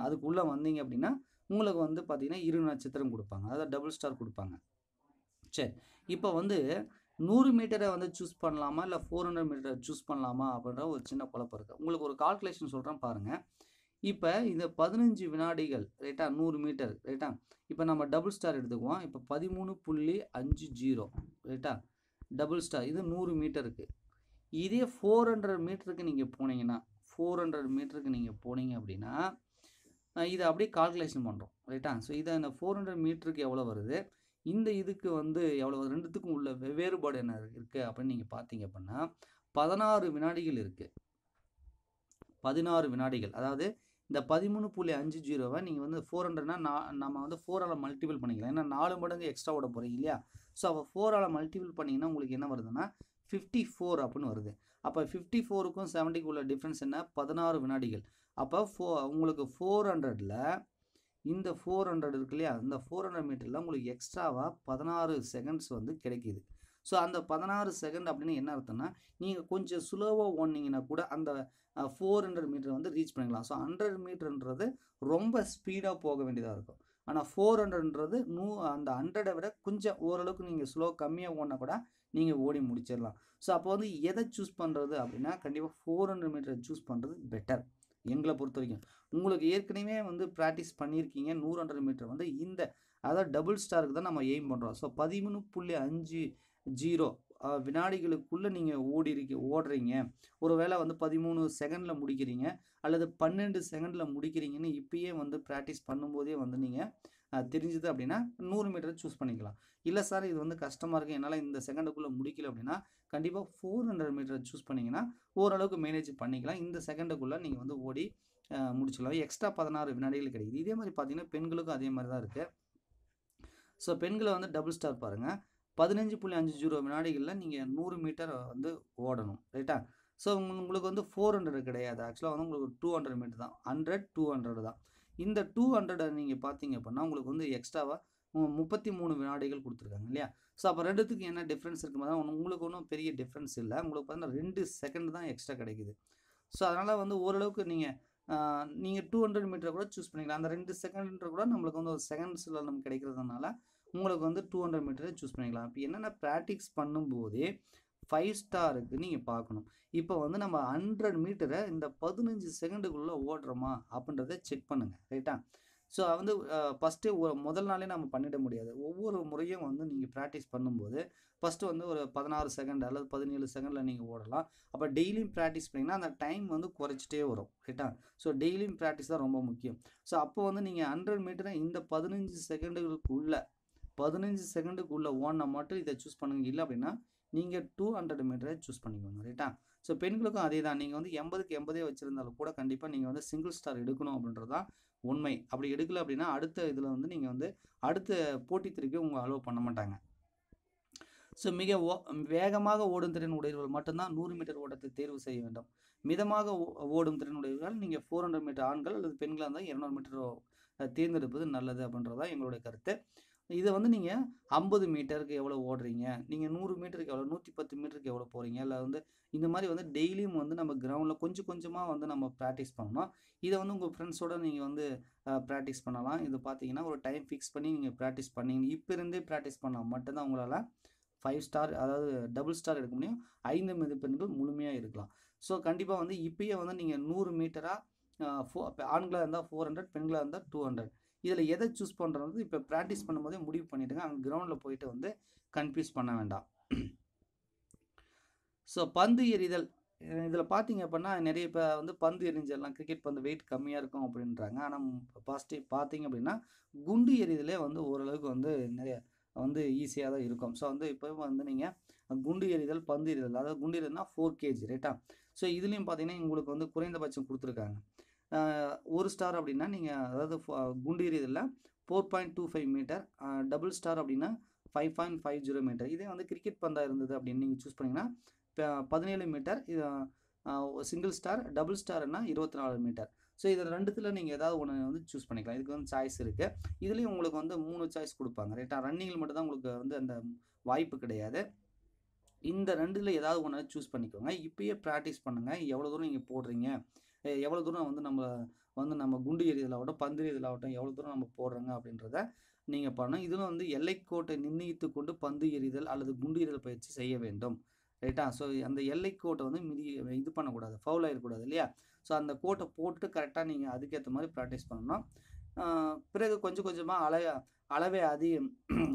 அதுக்குள்ளே வந்தீங்க அப்படின்னா உங்களுக்கு வந்து பார்த்தீங்கன்னா 2 நட்சத்திரம் கொடுப்பாங்க, அதாவது டபுள் ஸ்டார் கொடுப்பாங்க. சரி, இப்போ வந்து 100 மீட்டரை வந்து சூஸ் பண்ணலாமா இல்லை 400 மீட்டரை சூஸ் பண்ணலாமா அப்படின்ற ஒரு சின்ன குழப்பம் இருக்குது. உங்களுக்கு ஒரு கால்குலேஷன் சொல்கிறேன் பாருங்கள். இப்போ இந்த 15 வினாடிகள் ரைட்டா, 100 மீட்டர் ரைட்டா. இப்போ நம்ம டபுள் ஸ்டார் எடுத்துக்குவோம். இப்போ 13.50 ரைட்டா, டபுள் ஸ்டார் இது 100 மீட்டருக்கு. இதே 400 மீட்டருக்கு நீங்கள் போனீங்கன்னா 400 மீட்டருக்கு நீங்கள் போனீங்க அப்படின்னா இதை அப்படியே கால்குலேஷன் பண்ணுறோம் ரைட்டா. ஸோ இதை இந்த 400 மீட்டருக்கு எவ்வளோ வருது, இந்த இதுக்கு வந்து எவ்வளோ, ரெண்டுத்துக்கும் உள்ள வேறுபாடு என்ன இருக்குது அப்படின்னு நீங்கள் பார்த்தீங்க அப்படின்னா 16 வினாடிகள் இருக்குது. 16 வினாடிகள், அதாவது இந்த 13.50வை நீங்கள் வந்து 400னா நம்ம வந்து 4ஆல் மல்டிபிள் பண்ணிக்கலாம். ஏன்னா 4 மடங்கு எக்ஸ்ட்ரா ஓட போகிறீங்க இல்லையா. ஸோ அப்போ 4ஆல் மல்டிபிள் பண்ணிங்கன்னா உங்களுக்கு என்ன வருதுன்னா 54 அப்படின்னு வருது. அப்போ 54க்கும் 70க்கும் உள்ள டிஃப்ரென்ஸ் என்ன, 16 வினாடிகள். அப்போ உங்களுக்கு 400ல் இந்த 400 இருக்கு இல்லையா, இந்த 400 மீட்டரில் உங்களுக்கு எக்ஸ்ட்ராவாக 16 செகண்ட்ஸ் வந்து கிடைக்கிது. ஸோ அந்த 16 செகண்ட் அப்படின்னு என்ன அர்த்தம்னா நீங்கள் கொஞ்சம் ஸ்லோவாக ஓடினீங்கன்னா கூட அந்த 400 மீட்டர் வந்து ரீச் பண்ணிக்கலாம். ஸோ 100 மீட்டர்ன்றது ரொம்ப ஸ்பீடாக போக வேண்டியதாக இருக்கும். ஆனால் 400ன்றது அந்த 100ஐ விட கொஞ்சம் ஓரளவுக்கு நீங்கள் ஸ்லோ கம்மியாக ஓடினா கூட நீங்கள் ஓடி முடிச்சிடலாம். ஸோ அப்போ வந்து எதை சூஸ் பண்ணுறது அப்படின்னா கண்டிப்பாக 400 மீட்டரை சூஸ் பண்ணுறது பெட்டர் எங்களை பொறுத்த வரைக்கும். உங்களுக்கு ஏற்கனவே வந்து ப்ராக்டிஸ் பண்ணியிருக்கீங்க 100 மீட்டர் வந்து இந்த அதாவது டபுள் ஸ்டாருக்கு தான் நம்ம எய்ம் பண்ணுறோம். ஸோ 13.50 வினாடிகளுக்குள்ளே நீங்கள் ஓடுறீங்க. ஒரு வேளை வந்து 13 செகண்டில் முடிக்கிறீங்க அல்லது 12 செகண்டில் முடிக்கிறீங்கன்னு இப்பயே வந்து ப்ராக்டிஸ் பண்ணும்போதே வந்து நீங்கள் தெரிஞ்சுது அப்படின்னா 100 மீட்டரை சூஸ் பண்ணிக்கலாம். இல்லை சார் இது வந்து கஷ்டமாக இருக்குது, என்னால் இந்த செகண்டுக்குள்ளே முடிக்கல அப்படின்னா கண்டிப்பாக 400 மீட்டரை சூஸ் பண்ணிங்கன்னா ஓரளவுக்கு மேனேஜ் பண்ணிக்கலாம். இந்த செகண்டுக்குள்ளே நீங்கள் வந்து ஓடி முடிச்சிடலாம். எக்ஸ்ட்ரா 16 வினாடிகள் கிடைக்குது. இதே மாதிரி பார்த்தீங்கன்னா பெண்களுக்கும் அதே மாதிரி தான் இருக்குது. ஸோ பெண்களை வந்து டபுள் ஸ்டார் பாருங்கள், 15.50 வினாடிகளில் நீங்கள் 100 மீட்டர் வந்து ஓடணும் ரைட்டா. ஸோ உங்களுக்கு வந்து 400 கிடையாது, ஆக்சுவலாக வந்து உங்களுக்கு 200 மீட்டர் தான், 100 200 தான். இந்த 200 நீங்கள் பார்த்தீங்க அப்படின்னா உங்களுக்கு வந்து எக்ஸ்ட்ராவாக 33 வினாடிகள் கொடுத்துருக்காங்க இல்லையா. ஸோ அப்போ ரெண்டுத்துக்கு என்ன டிஃப்ரென்ஸ் இருக்கும்போது உங்களுக்கு ஒன்றும் பெரிய டிஃப்ரென்ஸ் இல்லை. உங்களுக்கு பார்த்தீங்கன்னா 2 செகண்ட் தான் எக்ஸ்ட்ரா கிடைக்குது. ஸோ அதனால் வந்து ஓரளவுக்கு நீங்கள் 200 மீட்டரை கூட சூஸ் பண்ணிக்கலாம். அந்த 2 செகண்ட்ன்ற கூட நம்மளுக்கு வந்து ஒரு செகண்ட்ஸில் நமக்கு கிடைக்கிறதுனால உங்களுக்கு வந்து 200 மீட்டரை சூஸ் பண்ணிக்கலாம். இப்போ என்னென்ன ப்ராக்டிஸ் பண்ணும்போதே 5 ஸ்டாருக்கு நீங்கள் பார்க்கணும். இப்போ வந்து நம்ம 100 மீட்டரை இந்த 15 செகண்டுக்குள்ளே ஓடுறோமா அப்படின்றத செக் பண்ணுங்கள் ரைட்டா. ஸோ வந்து ஃபஸ்ட்டு முதல் நாளே நம்ம பண்ணிட முடியாது. ஒவ்வொரு முறையும் வந்து நீங்கள் ப்ராக்டிஸ் பண்ணும்போது ஃபஸ்ட்டு வந்து ஒரு 16 செகண்ட் அல்லது 17 செகண்டில் நீங்கள் ஓடலாம். அப்போ டெய்லியும் ப்ராக்டிஸ் பண்ணிங்கன்னா அந்த டைம் வந்து குறைச்சிட்டே வரும் ரைட்டா. ஸோ டெய்லியும் ப்ராக்டிஸ் தான் ரொம்ப முக்கியம். ஸோ அப்போ வந்து நீங்கள் 100 மீட்டரை இந்த 15 செகண்டுக்குள்ளே ஓடினா மட்டும் இதை சூஸ் பண்ணுங்க. இல்லை அப்படின்னா நீங்கள் 200 மீட்டரை சூஸ் பண்ணிக்கோங்க ரைட்டா. ஸோ பெண்களுக்கும் அதே தான். நீங்கள் வந்து 80க்கு 80 வச்சுருந்தாலும் கூட கண்டிப்பாக நீங்கள் வந்து சிங்கிள் ஸ்டார் எடுக்கணும் அப்படின்றது தான் உண்மை. அப்படி எடுக்கல அப்படின்னா அடுத்த இதில் வந்து நீங்கள் வந்து அடுத்த போட்டி திருப்பி உங்களை அலோவ் பண்ண மாட்டாங்க. ஸோ மிக வேகமாக ஓடும் திறன் உடையவர்கள் மட்டும்தான் 100 மீட்டர் ஓட்டத்தை தேர்வு செய்ய வேண்டும். மிதமாக ஓடும் திறன் உடையவர்கள் நீங்கள் 400 மீட்டர் ஆண்கள் அல்லது பெண்களாக இருந்தால் 200 மீட்டர் தேர்ந்தெடுப்பது நல்லது அப்படின்றதான் எங்களுடைய கருத்து. இதை வந்து நீங்கள் 50 மீட்டருக்கு எவ்வளோ ஓடுறீங்க, நீங்கள் 100 மீட்டருக்கு எவ்வளோ, 110 மீட்டருக்கு எவ்வளோ போகிறீங்க, இல்லை வந்து இந்த மாதிரி வந்து டெய்லியும் வந்து நம்ம கிரவுண்டில் கொஞ்சம் கொஞ்சமாக வந்து நம்ம ப்ராக்டிஸ் பண்ணணும். இதை வந்து உங்கள் ஃப்ரெண்ட்ஸோடு நீங்கள் வந்து ப்ராக்டிஸ் பண்ணலாம். இது பார்த்தீங்கன்னா ஒரு டைம் ஃபிக்ஸ் பண்ணி நீங்கள் ப்ராக்டிஸ் பண்ணிங்க இப்போ இருந்தே ப்ராக்டிஸ் பண்ணால் மட்டும்தான் உங்களால் 5 ஸ்டார் அதாவது டபுள் ஸ்டார் எடுக்க முடியும். 5 மதிப்பெண்கள் முழுமையாக இருக்கலாம். ஸோ கண்டிப்பாக வந்து இப்போயே வந்து நீங்கள் 100 மீட்டராக ஆண்களாக இருந்தால் 400, பெண்களாக இருந்தால் 200. இதில் எதை சூஸ் பண்ணுறது இப்போ ப்ராக்டிஸ் பண்ணும்போதே முடிவு பண்ணிவிடுங்க. அங்கே கிரவுண்டில் போயிட்டு வந்து கன்ஃபியூஸ் பண்ண வேண்டாம். ஸோ பந்து எறிதல் இதில் பார்த்தீங்க அப்படின்னா நிறைய இப்போ வந்து பந்து எறிஞ்செல்லாம் கிரிக்கெட் பந்து வெயிட் கம்மியாக இருக்கும் அப்படின்றாங்க. ஆனால் பாசிட்டிவ் பார்த்தீங்க அப்படின்னா குண்டு எறிதலே வந்து ஓரளவுக்கு வந்து நிறைய வந்து ஈஸியாக தான் இருக்கும். ஸோ வந்து இப்போ வந்து நீங்கள் குண்டு எறிதல் பந்து எறிதல் அதாவது குண்டு எறிதல்னா 4 kg ரைட்டா. ஸோ இதுலேயும் பார்த்தீங்கன்னா உங்களுக்கு வந்து குறைந்தபட்சம் கொடுத்துருக்காங்க. 1 ஸ்டார் அப்படின்னா நீங்கள் அதாவது குண்டு எறிதலில் 4.25 மீட்டர், டபுள் ஸ்டார் அப்படின்னா 5.50 மீட்டர். இதே வந்து கிரிக்கெட் பந்தாக இருந்தது அப்படின்னு நீங்கள் சூஸ் பண்ணிங்கன்னா 17 மீட்டர், சிங்கிள் ஸ்டார், டபுள் ஸ்டார்னா 24 மீட்டர். ஸோ இதில் ரெண்டுத்தில் நீங்கள் ஏதாவது ஒன்று வந்து சூஸ் பண்ணிக்கலாம். இதுக்கு வந்து சாய்ஸ் இருக்குது. இதுலேயும் உங்களுக்கு வந்து 3 சாய்ஸ் கொடுப்பாங்க ரைட்டா. ரன்னிங்கில் மட்டும் தான் உங்களுக்கு வந்து அந்த வாய்ப்பு கிடையாது. இந்த ரெண்டில் ஏதாவது ஒன்று சூஸ் பண்ணிக்கோங்க. இப்பயே ப்ராக்டிஸ் பண்ணுங்கள். எவ்வளோ தூரம் நீங்கள் போடுறீங்க, எவ்வளோ தூரம் வந்து நம்ம குண்டு எறிதலாகட்டும் பந்து எறிதலாகட்டும் எவ்வளோ தூரம் நம்ம போடுறோங்க அப்படின்றத நீங்கள் பண்ணணும். இதில் வந்து எல்லைக்கோட்டை நிர்ணயித்து கொண்டு பந்து எறிதல் அல்லது குண்டு எறிதல் பயிற்சி செய்ய வேண்டும் ரைட்டா. ஸோ அந்த எல்லைக்கோட்டை வந்து இது பண்ணக்கூடாது, ஃபவுல் ஆகிடக்கூடாது இல்லையா. ஸோ அந்த கோட்டை போட்டு கரெக்டாக நீங்கள் அதுக்கேற்ற மாதிரி ப்ராக்டிஸ் பண்ணணும். பிறகு கொஞ்சம் கொஞ்சமாக அளவை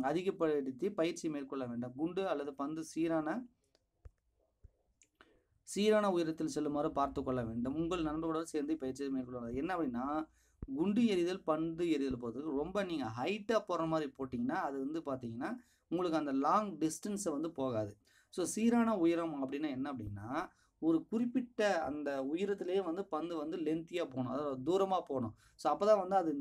அதிகப்படுத்தி பயிற்சி மேற்கொள்ள வேண்டும். குண்டு அல்லது பந்து சீரான உயரத்தில் செல்லுமாறு பார்த்து கொள்ள வேண்டும். உங்கள் நண்பர்களுடன் சேர்ந்து பயிற்சியை மேற்கொள்ள என்ன அப்படின்னா குண்டு எறிதல் பந்து எறிதல் பொறுத்தவரைக்கும் ரொம்ப நீங்கள் ஹைட்டாக போகிற மாதிரி போட்டிங்கன்னா அது வந்து பார்த்தீங்கன்னா உங்களுக்கு அந்த லாங் டிஸ்டன்ஸை வந்து போகாது. ஸோ சீரான உயரம் அப்படின்னா என்ன அப்படின்னா ஒரு குறிப்பிட்ட அந்த உயரத்திலே வந்து பந்து வந்து லென்த்தியாக போகணும், அதாவது தூரமாக போகணும். ஸோ அப்போ தான் வந்து அது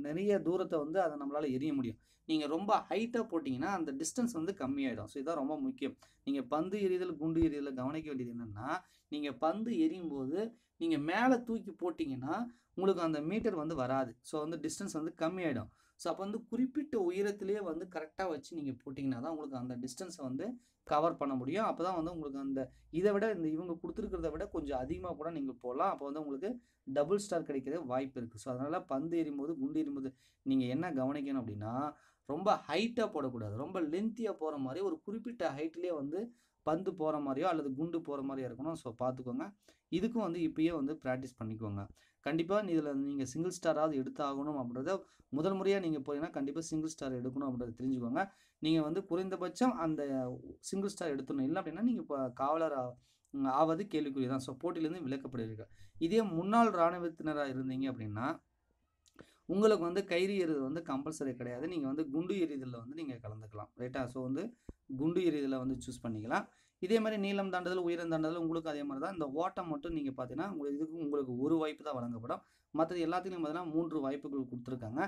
நிறைய தூரத்தை வந்து அதை நம்மளால் எறிய முடியும். நீங்கள் ரொம்ப ஹைட்டாக போட்டிங்கன்னா அந்த டிஸ்டன்ஸ் வந்து கம்மியாயிடும். ஸோ இதுதான் ரொம்ப முக்கியம். நீங்கள் பந்து எறிதல் குண்டு எறிதலை கவனிக்க வேண்டியது என்னென்னா நீங்கள் பந்து எறியும் போது நீங்கள் மேலே தூக்கி போட்டிங்கன்னா உங்களுக்கு அந்த மீட்டர் வந்து வராது. ஸோ வந்து டிஸ்டன்ஸ் வந்து கம்மியாயிடும். ஸோ அப்போ வந்து குறிப்பிட்ட உயரத்திலே வந்து கரெக்டாக வச்சு நீங்கள் போட்டிங்கன்னா தான் உங்களுக்கு அந்த டிஸ்டன்ஸை வந்து கவர் பண்ண முடியும். அப்போ தான் வந்து உங்களுக்கு அந்த இதை விட இவங்க கொடுத்துருக்கிறத விட கொஞ்சம் அதிகமாக கூட நீங்கள் போகலாம். அப்போ வந்து உங்களுக்கு டபுள் ஸ்டார் கிடைக்கிற வாய்ப்பு இருக்குது. ஸோ அதனால் பந்து எறியும்போது குண்டு எறியும்போது நீங்கள் என்ன கவனிக்கணும் அப்படின்னா ரொம்ப ஹைட்டாக போடக்கூடாது. ரொம்ப லென்த்தியாக போகிற மாதிரி ஒரு குறிப்பிட்ட ஹைட்லேயே வந்து பந்து போகிற மாதிரியோ அல்லது குண்டு போகிற மாதிரியோ இருக்கணும். ஸோ பார்த்துக்கோங்க. இதுக்கும் வந்து இப்பயே வந்து ப்ராக்டிஸ் பண்ணிக்கோங்க. கண்டிப்பாக இதில் நீங்கள் சிங்கிள் ஸ்டாராவது எடுத்தாகணும் அப்படின்றத முதல் முறையாக நீங்கள் போனீங்கன்னா கண்டிப்பாக சிங்கிள் ஸ்டார் எடுக்கணும் அப்படின்றத தெரிஞ்சுக்கோங்க. நீங்கள் வந்து குறைந்தபட்சம் அந்த சிங்கிள் ஸ்டார் எடுத்துடணும். இல்லை அப்படின்னா நீங்கள் இப்போ காவலர் ஆவது கேள்விக்குரிய தான். ஸோ போட்டியிலேருந்து விலக்கப்படுவீர்கள். இதே முன்னாள் இராணுவத்தினராக இருந்தீங்க அப்படின்னா உங்களுக்கு வந்து கயிறு எறிதல் வந்து கம்பல்சரி கிடையாது. நீங்கள் வந்து குண்டு எறிதலில் வந்து நீங்கள் கலந்துக்கலாம் ரைட்டா. ஸோ வந்து குண்டு எறிதலை வந்து சூஸ் பண்ணிக்கலாம். இதே மாதிரி நீளம் தாண்டுதல் உயரம் தாண்டுதல் உங்களுக்கு அதே மாதிரி தான். இந்த ஓட்டம் மட்டும் நீங்கள் பார்த்தீங்கன்னா உங்களுக்கு ஒரு வாய்ப்பு தான் வழங்கப்படும். மற்றது எல்லாத்துலேயும் பார்த்தீங்கன்னா 3 வாய்ப்புகள் கொடுத்துருக்காங்க.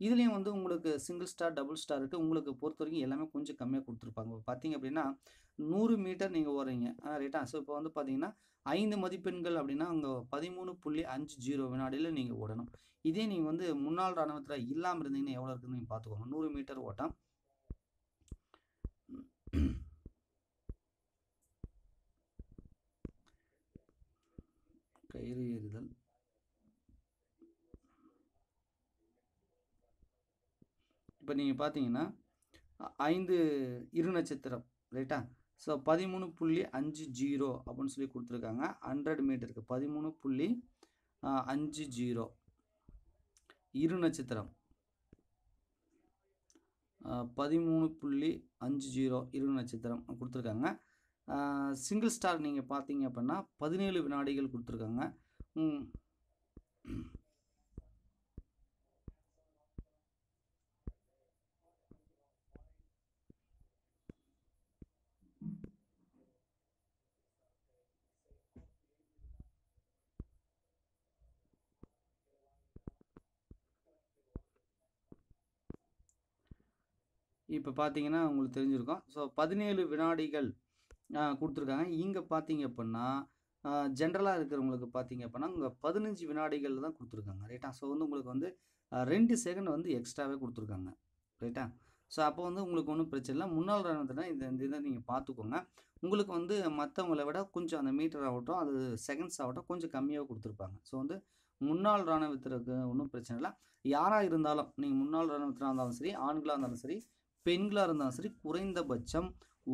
இதுலேயும் வந்து உங்களுக்கு சிங்கிள் ஸ்டார் டபுள் ஸ்டார் இருக்குது. உங்களுக்கு பொறுத்த வரைக்கும் எல்லாமே கொஞ்சம் கம்மியாக கொடுத்துருப்பாங்க. பார்த்தீங்க அப்படின்னா 100 மீட்டர் நீங்கள் ஓடுறீங்க ரைட்டா. ஸோ இப்போ வந்து பார்த்தீங்கன்னா 5 மதிப்பெண்கள் அப்படின்னா அங்கே 13.50 வினாடியில் நீங்கள் ஓடணும். இதே நீங்கள் வந்து முன்னாள் இராணுவத்தில் இல்லாமல் இருந்தீங்கன்னா எவ்வளோ இருக்குதுன்னு நீங்கள் பார்த்துக்கோங்க. 100 மீட்டர் ஓட்டம் கயிறு ஏறுதல் இப்போ நீங்கள் பார்த்தீங்கன்னா 5 இரு நட்சத்திரம் ரைட்டா. ஸோ 13.50 அப்படின்னு சொல்லி கொடுத்துருக்காங்க. 100 மீட்டருக்கு 13.50 இரு நட்சத்திரம் 13.50 இரு நட்சத்திரம் கொடுத்துருக்காங்க. சிங்கிள் ஸ்டார் நீங்கள் பார்த்தீங்க அப்படின்னா 17 வினாடிகள் கொடுத்துருக்காங்க. இப்போ பார்த்தீங்கன்னா உங்களுக்கு தெரிஞ்சிருக்கும். ஸோ 17 வினாடிகள் கொடுத்துருக்காங்க. இங்கே பார்த்தீங்க அப்படின்னா ஜென்ரலாக இருக்கிறவங்களுக்கு பார்த்தீங்க அப்படின்னா இங்கே 15 வினாடிகள் தான் கொடுத்துருக்காங்க ரைட்டா. ஸோ வந்து உங்களுக்கு வந்து 2 செகண்ட் வந்து எக்ஸ்ட்ராவே கொடுத்துருக்காங்க ரைட்டா. ஸோ அப்போ வந்து உங்களுக்கு ஒன்றும் பிரச்சனை இல்லை. முன்னாள் இராணுவத்தில் இந்த இதை நீங்கள் பார்த்துக்கோங்க. உங்களுக்கு வந்து மற்றவங்களை விட கொஞ்சம் அந்த மீட்டர் ஆகட்டும் அது செகண்ட்ஸ் ஆகட்டும் கொஞ்சம் கம்மியாக கொடுத்துருப்பாங்க. ஸோ வந்து முன்னாள் இராணுவத்திற்கு ஒன்றும் பிரச்சனை இல்லை. யாராக இருந்தாலும் நீங்கள் முன்னாள் இராணுவத்தினாக இருந்தாலும் சரி ஆண்களாக இருந்தாலும் சரி பெண்களாக இருந்தாலும் சரி குறைந்தபட்சம்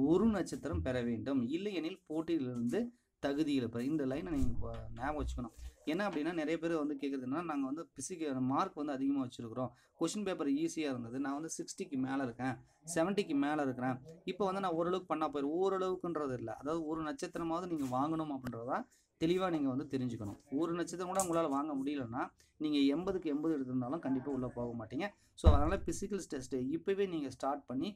1 நட்சத்திரம் பெற வேண்டும். இல்லையெனில் போட்டியிலிருந்து தகுதியில் இருப்பார். இந்த லைனை நீங்கள் ஞாபகம் வச்சுக்கணும். என்ன அப்படின்னா நிறைய பேர் வந்து கேட்குறதுன்னா, நாங்கள் வந்து பிசிக்கல் மார்க் வந்து அதிகமாக வச்சுருக்கிறோம், கொஷின் பேப்பர் ஈஸியாக இருந்தது, நான் வந்து 60க்கு மேலே இருக்கேன், 70க்கு மேலே இருக்கிறேன், இப்போ வந்து நான் ஓரளவுக்கு பண்ணால் போயிடும். ஓரளவுக்குன்றது இல்லை, அதாவது ஒரு நட்சத்திரமாவது நீங்கள் வாங்கணும் அப்படின்றதான் தெளிவாக நீங்கள் வந்து தெரிஞ்சுக்கணும். ஒரு நட்சத்திரம் கூட உங்களால் வாங்க முடியலன்னா நீங்கள் 80க்கு 80 எடுத்திருந்தாலும் கண்டிப்பாக உள்ளே போக மாட்டீங்க. ஸோ அதனால் பிசிக்கல் டெஸ்ட்டு இப்போவே நீங்கள் ஸ்டார்ட் பண்ணி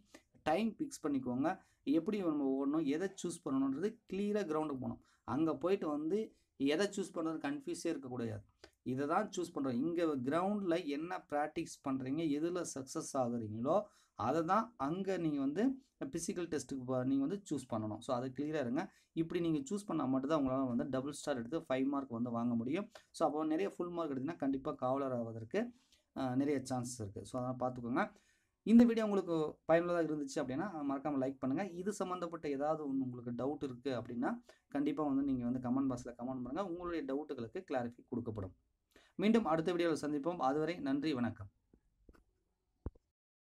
டைம் ஃபிக்ஸ் பண்ணிக்கோங்க. எப்படி நம்ம ஓடணும், எதை சூஸ் பண்ணணுன்றது கிளியராக கிரவுண்டுக்கு போகணும். அங்கே போயிட்டு வந்து எதை சூஸ் பண்ணுறது கன்ஃபியூஸே இருக்கக்கூடாது. இதை தான் சூஸ் பண்ணுறோம். இங்கே கிரவுண்டில் என்ன ப்ராக்டிஸ் பண்ணுறீங்க, எதில் சக்ஸஸ் ஆகுறீங்களோ அதை தான் அங்கே நீங்கள் வந்து ஃபிசிக்கல் டெஸ்ட்டுக்கு நீங்கள் வந்து சூஸ் பண்ணணும். ஸோ அதை கிளியராக இருங்க. இப்படி நீங்கள் சூஸ் பண்ணால் மட்டும்தான் உங்களால் வந்து டபுள் ஸ்டார் எடுத்து 5 மார்க் வந்து வாங்க முடியும். ஸோ அப்போ நிறைய ஃபுல் மார்க் எடுத்திங்கன்னா கண்டிப்பாக காவலர் ஆவதற்கு நிறைய சான்சஸ் இருக்குது. ஸோ அதனால் பார்த்துக்கோங்க. இந்த வீடியோ உங்களுக்கு பயனுள்ளதாக இருந்துச்சு அப்படின்னா மறக்காமல் லைக் பண்ணுங்கள். இது சம்மந்தப்பட்ட ஏதாவது ஒன்று உங்களுக்கு டவுட் இருக்குது அப்படின்னா கண்டிப்பாக வந்து நீங்கள் வந்து கமெண்ட் பாக்ஸில் கமெண்ட் பண்ணுங்கள். உங்களுடைய டவுட்டுகளுக்கு கிளாரிஃபை கொடுக்கப்படும். மீண்டும் அடுத்த வீடியோவில் சந்திப்போம். அதுவரை நன்றி, வணக்கம்.